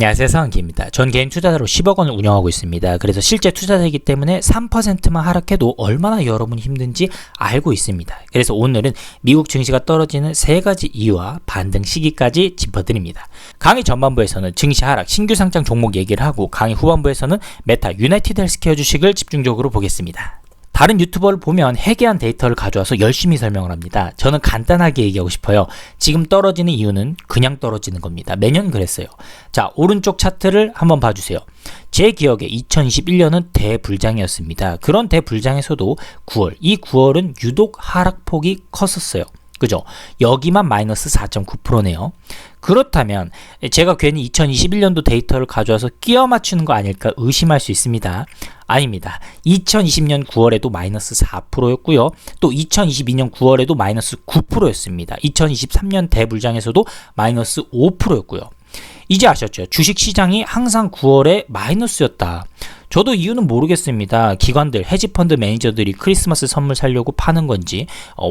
안녕하세요, 서한기입니다. 전 개인 투자자로 10억 원을 운영하고 있습니다. 그래서 실제 투자자이기 때문에 3%만 하락해도 얼마나 여러분이 힘든지 알고 있습니다. 그래서 오늘은 미국 증시가 떨어지는 3가지 이유와 반등 시기까지 짚어드립니다. 강의 전반부에서는 증시 하락, 신규 상장 종목 얘기를 하고 강의 후반부에서는 메타, 유나이티드 헬스케어 주식을 집중적으로 보겠습니다. 다른 유튜버를 보면 해괴한 데이터를 가져와서 열심히 설명을 합니다. 저는 간단하게 얘기하고 싶어요. 지금 떨어지는 이유는 그냥 떨어지는 겁니다. 매년 그랬어요. 자, 오른쪽 차트를 한번 봐주세요. 제 기억에 2021년은 대불장이었습니다. 그런 대불장에서도 9월, 이 9월은 유독 하락폭이 컸었어요. 그죠? 여기만 마이너스 4.9%네요. 그렇다면 제가 괜히 2021년도 데이터를 가져와서 끼워 맞추는 거 아닐까 의심할 수 있습니다. 아닙니다. 2020년 9월에도 마이너스 4%였고요. 또 2022년 9월에도 마이너스 9%였습니다. 2023년 대불장에서도 마이너스 5%였고요. 이제 아셨죠? 주식시장이 항상 9월에 마이너스였다. 저도 이유는 모르겠습니다. 기관들, 헤지펀드 매니저들이 크리스마스 선물 사려고 파는 건지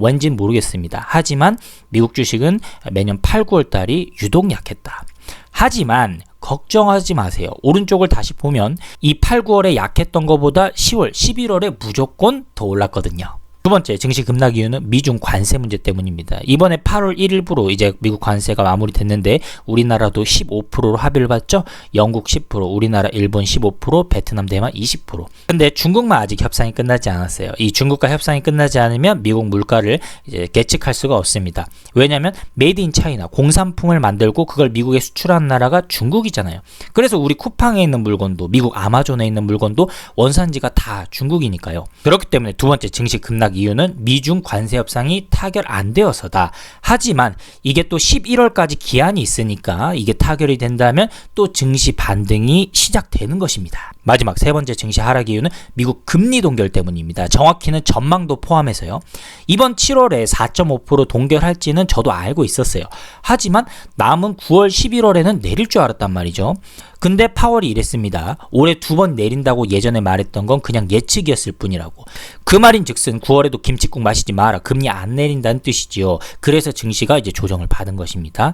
왠지는 모르겠습니다. 하지만 미국 주식은 매년 8, 9월 달이 유독 약했다. 하지만 걱정하지 마세요. 오른쪽을 다시 보면 이 8, 9월에 약했던 것보다 10월, 11월에 무조건 더 올랐거든요. 두 번째 증시 급락 이유는 미중 관세 문제 때문입니다. 이번에 8월 1일부로 이제 미국 관세가 마무리됐는데 우리나라도 15%로 합의를 봤죠. 영국 10%, 우리나라, 일본 15%, 베트남, 대만 20%. 근데 중국만 아직 협상이 끝나지 않았어요. 이 중국과 협상이 끝나지 않으면 미국 물가를 이제 예측할 수가 없습니다. 왜냐하면 메이드 인 차이나 공산품을 만들고 그걸 미국에 수출하는 나라가 중국이잖아요. 그래서 우리 쿠팡에 있는 물건도, 미국 아마존에 있는 물건도 원산지가 다 중국이니까요. 그렇기 때문에 두 번째 증시 급락 이유는 미중 관세 협상이 타결 안 되어서다. 하지만 이게 또 11월까지 기한이 있으니까 이게 타결이 된다면 또 증시 반등이 시작되는 것입니다. 마지막 세 번째 증시 하락 이유는 미국 금리 동결 때문입니다. 정확히는 전망도 포함해서요. 이번 7월에 4.5% 동결할지는 저도 알고 있었어요. 하지만 남은 9월, 11월에는 내릴 줄 알았단 말이죠. 근데 파월이 이랬습니다. 올해 2번 내린다고 예전에 말했던 건 그냥 예측이었을 뿐이라고. 그 말인즉슨 9월에도 김칫국 마시지 마라. 금리 안 내린다는 뜻이지요. 그래서 증시가 이제 조정을 받은 것입니다.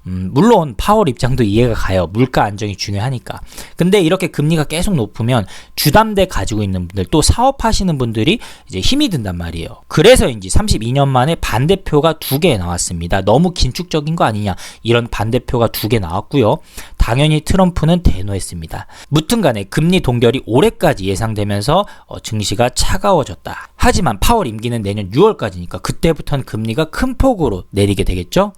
물론 파월 입장도 이해가 가요. 물가 안정이 중요하니까. 근데 이렇게 금리가 계속 높으면 주담대 가지고 있는 분들, 또 사업하시는 분들이 이제 힘이 든단 말이에요. 그래서인지 32년 만에 반대표가 2개 나왔습니다. 너무 긴축적인 거 아니냐, 이런 반대표가 2개 나왔고요. 당연히 트럼프는 대노했습니다. 무튼 간에 금리 동결이 올해까지 예상되면서 증시가 차가워졌다. 하지만 파월 임기는 내년 6월까지니까 그때부터는 금리가 큰 폭으로 내리게 되겠죠?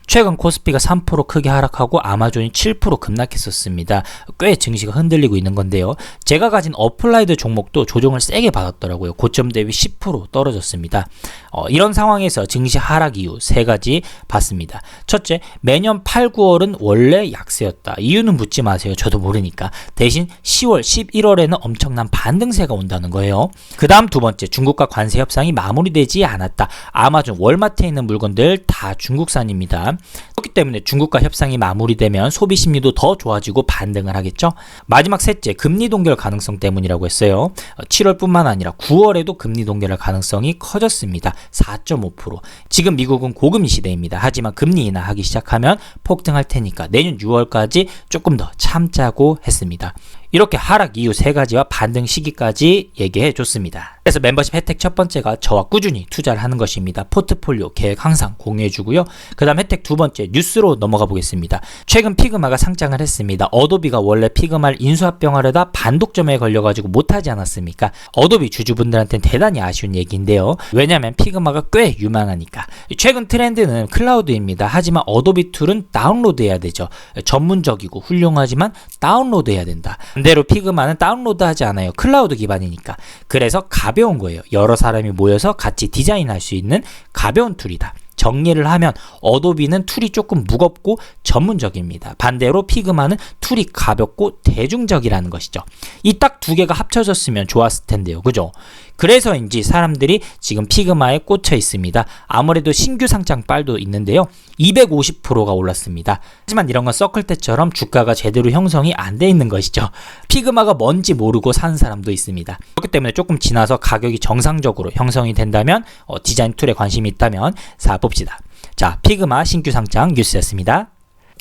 최근 코스피가 3% 크게 하락하고 아마존이 7% 급락했었습니다. 꽤 증시가 흔들리고 있는 건데요. 제가 가진 어플라이드 종목도 조정을 세게 받았더라고요. 고점 대비 10% 떨어졌습니다. 이런 상황에서 증시 하락 이유 3가지 봤습니다. 첫째, 매년 8, 9월은 원래 약세였다. 이유는 묻지 마세요. 저도 모르니까. 대신 10월, 11월에는 엄청난 반등세가 온다는 거예요. 그 다음 두 번째, 중국과 관세 협상이 마무리되지 않았다. 아마존, 월마트에 있는 물건들 다 중국산입니다. 그렇기 때문에 중국과 협상이 마무리되면 소비 심리도 더 좋아지고 반등을 하겠죠. 마지막 셋째, 금리 동결 가능성 때문이라고 했어요. 7월뿐만 아니라 9월에도 금리 동결할 가능성이 커졌습니다. 4.5%. 지금 미국은 고금리 시대입니다. 하지만 금리 인하하기 시작하면 폭등할 테니까 내년 6월까지 조금 더 참자고 했습니다. 이렇게 하락 이유 3가지와 반등 시기까지 얘기해 줬습니다. 그래서 멤버십 혜택 첫 번째가 저와 꾸준히 투자를 하는 것입니다. 포트폴리오 계획 항상 공유해 주고요. 그 다음 혜택 두 번째, 뉴스로 넘어가 보겠습니다. 최근 피그마가 상장을 했습니다. 어도비가 원래 피그마를 인수합병하려다 반독점에 걸려가지고 못하지 않았습니까? 어도비 주주분들한테는 대단히 아쉬운 얘기인데요. 왜냐하면 피그마가 꽤 유망하니까. 최근 트렌드는 클라우드입니다. 하지만 어도비 툴은 다운로드 해야 되죠. 전문적이고 훌륭하지만 다운로드 해야 된다. 반대로 피그마는 다운로드 하지 않아요. 클라우드 기반이니까. 그래서 가벼운 거예요. 여러 사람이 모여서 같이 디자인할 수 있는 가벼운 툴이다. 정리를 하면 어도비는 툴이 조금 무겁고 전문적입니다. 반대로 피그마는 툴이 가볍고 대중적이라는 것이죠. 이 딱 2개가 합쳐졌으면 좋았을 텐데요. 그죠? 그래서인지 사람들이 지금 피그마에 꽂혀 있습니다. 아무래도 신규 상장빨도 있는데요. 250%가 올랐습니다. 하지만 이런 건 서클 때처럼 주가가 제대로 형성이 안 돼 있는 것이죠. 피그마가 뭔지 모르고 사는 사람도 있습니다. 그렇기 때문에 조금 지나서 가격이 정상적으로 형성이 된다면 디자인 툴에 관심이 있다면 봅시다. 자, 피그마 신규 상장 뉴스였습니다.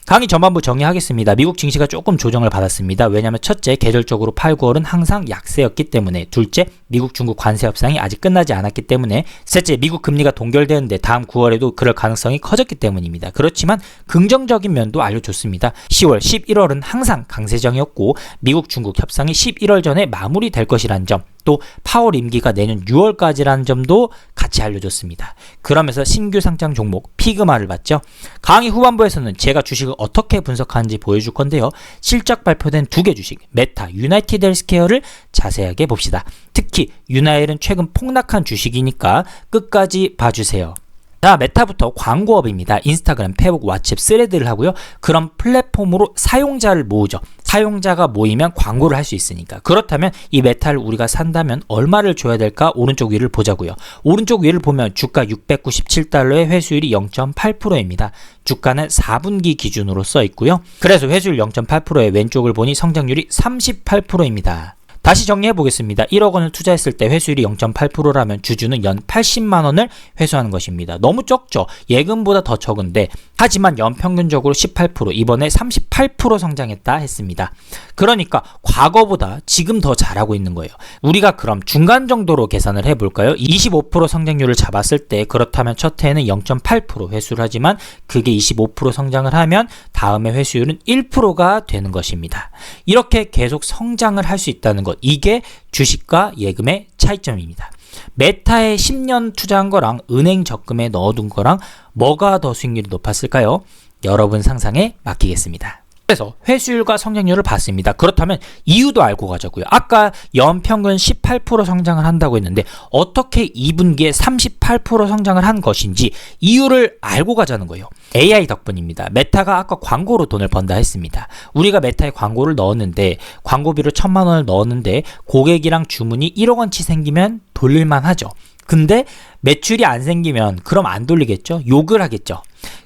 강의 전반부 정리하겠습니다. 미국 증시가 조금 조정을 받았습니다. 왜냐하면 첫째, 계절적으로 8, 9월은 항상 약세였기 때문에, 둘째, 미국 중국 관세 협상이 아직 끝나지 않았기 때문에, 셋째, 미국 금리가 동결되는데 다음 9월에도 그럴 가능성이 커졌기 때문입니다. 그렇지만 긍정적인 면도 알려줬습니다. 10월, 11월은 항상 강세장이었고 미국 중국 협상이 11월 전에 마무리될 것이라는 점, 또 파월 임기가 내년 6월까지라는 점도 같이 알려줬습니다. 그러면서 신규 상장 종목 피그마를 봤죠. 강의 후반부에서는 제가 주식을 어떻게 분석하는지 보여줄 건데요. 실적 발표된 두 개 주식, 메타, 유나이티드 헬스케어를 자세하게 봅시다. 특히 유나헬은 최근 폭락한 주식이니까 끝까지 봐주세요. 자, 메타부터 광고업입니다. 인스타그램, 페북, 왓츠앱, 스레드를 하고요. 그런 플랫폼으로 사용자를 모으죠. 사용자가 모이면 광고를 할 수 있으니까. 그렇다면 이 메타를 우리가 산다면 얼마를 줘야 될까? 오른쪽 위를 보자고요. 오른쪽 위를 보면 주가 697달러에 회수율이 0.8%입니다. 주가는 4분기 기준으로 써 있고요. 그래서 회수율 0.8%의 왼쪽을 보니 성장률이 38%입니다. 다시 정리해 보겠습니다. 1억 원을 투자했을 때 회수율이 0.8%라면 주주는 연 80만 원을 회수하는 것입니다. 너무 적죠? 예금보다 더 적은데, 하지만 연평균적으로 18%, 이번에 38% 성장했다 했습니다. 그러니까 과거보다 지금 더 잘하고 있는 거예요. 우리가 그럼 중간 정도로 계산을 해볼까요? 25% 성장률을 잡았을 때, 그렇다면 첫 해에는 0.8% 회수를 하지만 그게 25% 성장을 하면 다음에 회수율은 1%가 되는 것입니다. 이렇게 계속 성장을 할 수 있다는 것, 이게 주식과 예금의 차이점입니다. 메타에 10년 투자한 거랑 은행 적금에 넣어둔 거랑 뭐가 더 수익률이 높았을까요? 여러분 상상에 맡기겠습니다. 그래서 회수율과 성장률을 봤습니다. 그렇다면 이유도 알고 가자고요. 아까 연평균 18% 성장을 한다고 했는데 어떻게 2분기에 38% 성장을 한 것인지 이유를 알고 가자는 거예요. AI 덕분입니다. 메타가 아까 광고로 돈을 번다 했습니다. 우리가 메타에 광고를 넣었는데, 광고비로 1,000만 원을 넣었는데 고객이랑 주문이 1억 원치 생기면 돌릴만 하죠. 근데 매출이 안 생기면 그럼 안 돌리겠죠? 욕을 하겠죠.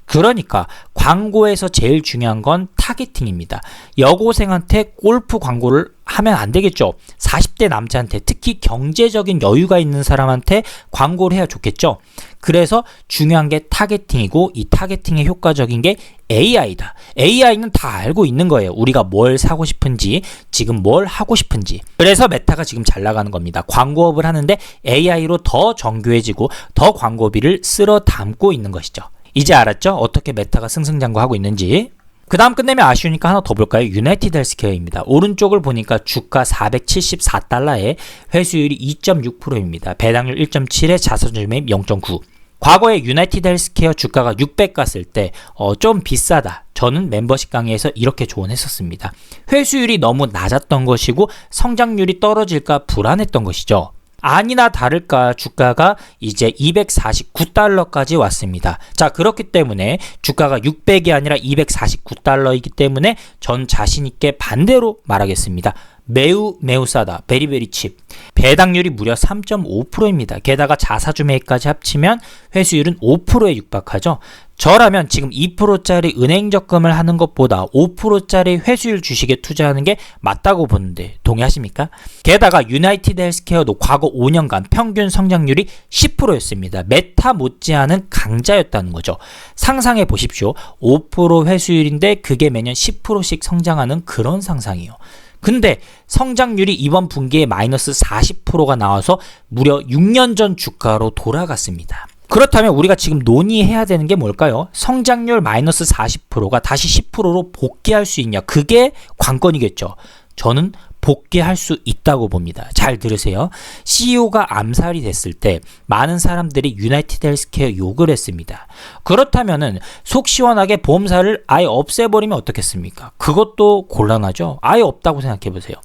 그러니까 광고에서 제일 중요한 건 타겟팅입니다. 여고생한테 골프 광고를 하면 안 되겠죠. 40대 남자한테, 특히 경제적인 여유가 있는 사람한테 광고를 해야 좋겠죠. 그래서 중요한 게 타겟팅이고, 이 타겟팅에 효과적인 게 AI다. AI는 다 알고 있는 거예요. 우리가 뭘 사고 싶은지, 지금 뭘 하고 싶은지. 그래서 메타가 지금 잘 나가는 겁니다. 광고업을 하는데 AI로 더 정교해지고 더 광고비를 쓸어 담고 있는 것이죠. 이제 알았죠? 어떻게 메타가 승승장구하고 있는지. 그 다음 끝내면 아쉬우니까 하나 더 볼까요? 유나이티드 헬스케어입니다. 오른쪽을 보니까 주가 474달러에 회수율이 2.6%입니다. 배당률 1.7에 자사주매입 0.9. 과거에 유나이티드 헬스케어 주가가 600 갔을 때 좀 비싸다. 저는 멤버십 강의에서 이렇게 조언했었습니다. 회수율이 너무 낮았던 것이고 성장률이 떨어질까 불안했던 것이죠. 아니나 다를까 주가가 이제 249달러까지 왔습니다. 자, 그렇기 때문에 주가가 600이 아니라 249달러이기 때문에 전 자신 있게 반대로 말하겠습니다. 매우 싸다. 베리베리 칩. 배당률이 무려 3.5%입니다. 게다가 자사주 매입까지 합치면 회수율은 5%에 육박하죠. 저라면 지금 2%짜리 은행 적금을 하는 것보다 5%짜리 회수율 주식에 투자하는 게 맞다고 보는데 동의하십니까? 게다가 유나이티드 헬스케어도 과거 5년간 평균 성장률이 10%였습니다. 메타 못지않은 강자였다는 거죠. 상상해 보십시오. 5% 회수율인데 그게 매년 10%씩 성장하는 그런 상상이에요. 근데 성장률이 이번 분기에 마이너스 40%가 나와서 무려 6년 전 주가로 돌아갔습니다. 그렇다면 우리가 지금 논의해야 되는 게 뭘까요? 성장률 마이너스 40%가 다시 10%로 복귀할 수 있냐? 그게 관건이겠죠. 저는 복귀할 수 있다고 봅니다. 잘 들으세요. CEO가 암살이 됐을 때 많은 사람들이 유나이티드 헬스케어 욕을 했습니다. 그렇다면은 속 시원하게 보험사를 아예 없애버리면 어떻겠습니까? 그것도 곤란하죠. 아예 없다고 생각해 보세요.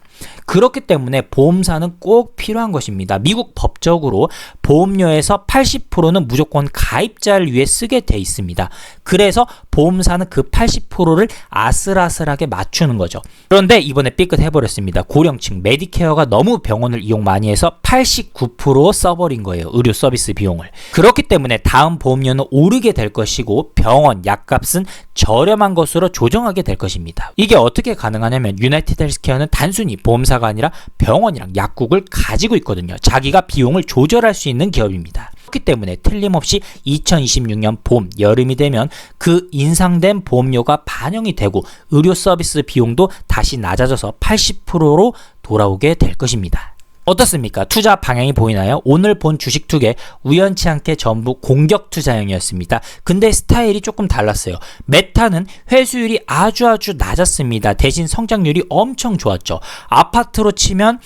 그렇기 때문에 보험사는 꼭 필요한 것입니다. 미국 법적으로 보험료에서 80%는 무조건 가입자를 위해 쓰게 돼 있습니다. 그래서 보험사는 그 80%를 아슬아슬하게 맞추는 거죠. 그런데 이번에 삐끗 해버렸습니다. 고령층 메디케어가 너무 병원을 이용 많이 해서 89% 써버린 거예요. 의료 서비스 비용을. 그렇기 때문에 다음 보험료는 오르게 될 것이고 병원 약값은 저렴한 것으로 조정하게 될 것입니다. 이게 어떻게 가능하냐면 유나이티드 헬스케어는 단순히 보험사가 아니라 병원이랑 약국을 가지고 있거든요. 자기가 비용을 조절할 수 있는 기업입니다. 그렇기 때문에 틀림없이 2026년 봄, 여름이 되면 그 인상된 보험료가 반영이 되고 의료 서비스 비용도 다시 낮아져서 80%로 돌아오게 될 것입니다. 어떻습니까? 투자 방향이 보이나요? 오늘 본 주식 두 개 우연치 않게 전부 공격 투자형이었습니다. 근데 스타일이 조금 달랐어요. 메타는 회수율이 아주 낮았습니다. 대신 성장률이 엄청 좋았죠. 아파트로 치면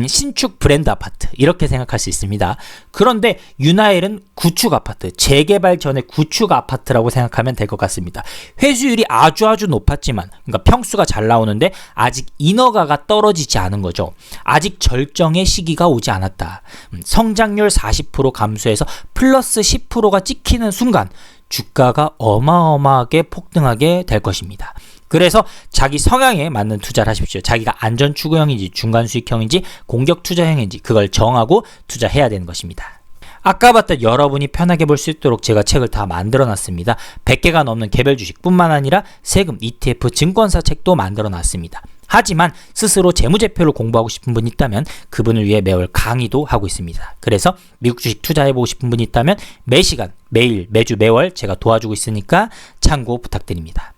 신축 브랜드 아파트 이렇게 생각할 수 있습니다. 그런데 유나일은 구축 아파트, 재개발 전에 구축 아파트라고 생각하면 될 것 같습니다. 회수율이 아주 높았지만, 그러니까 평수가 잘 나오는데 아직 인허가가 떨어지지 않은 거죠. 아직 절정의 시기가 오지 않았다. 성장률 40% 감소해서 플러스 10%가 찍히는 순간 주가가 어마어마하게 폭등하게 될 것입니다. 그래서 자기 성향에 맞는 투자를 하십시오. 자기가 안전 추구형인지 중간 수익형인지 공격 투자형인지 그걸 정하고 투자해야 되는 것입니다. 아까 봤던 여러분이 편하게 볼 수 있도록 제가 책을 다 만들어 놨습니다. 100개가 넘는 개별 주식뿐만 아니라 세금, ETF, 증권사 책도 만들어 놨습니다. 하지만 스스로 재무제표를 공부하고 싶은 분이 있다면 그분을 위해 매월 강의도 하고 있습니다. 그래서 미국 주식 투자해보고 싶은 분이 있다면 매 시간, 매일, 매주, 매월 제가 도와주고 있으니까 참고 부탁드립니다.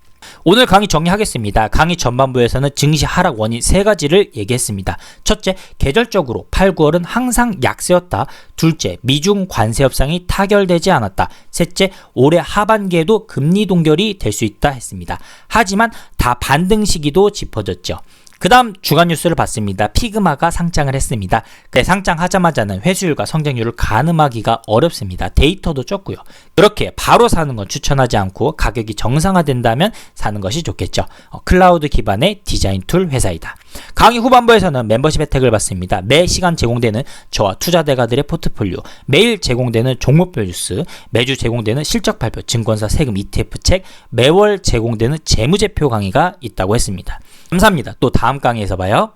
오늘 강의 정리하겠습니다. 강의 전반부에서는 증시 하락 원인 3가지를 얘기했습니다. 첫째, 계절적으로 8, 9월은 항상 약세였다. 둘째, 미중 관세 협상이 타결되지 않았다. 셋째, 올해 하반기에도 금리 동결이 될 수 있다 했습니다. 하지만 다 반등 시기도 짚어졌죠. 그 다음 주간 뉴스를 봤습니다. 피그마가 상장을 했습니다. 상장하자마자는 회수율과 성장률을 가늠하기가 어렵습니다. 데이터도 적고요. 그렇게 바로 사는 건 추천하지 않고 가격이 정상화된다면 사는 것이 좋겠죠. 클라우드 기반의 디자인 툴 회사이다. 강의 후반부에서는 멤버십 혜택을 받습니다. 매 시간 제공되는 저와 투자 대가들의 포트폴리오, 매일 제공되는 종목별 뉴스, 매주 제공되는 실적 발표, 증권사 세금 ETF 책, 매월 제공되는 재무제표 강의가 있다고 했습니다. 감사합니다. 또 다음 강의에서 봐요.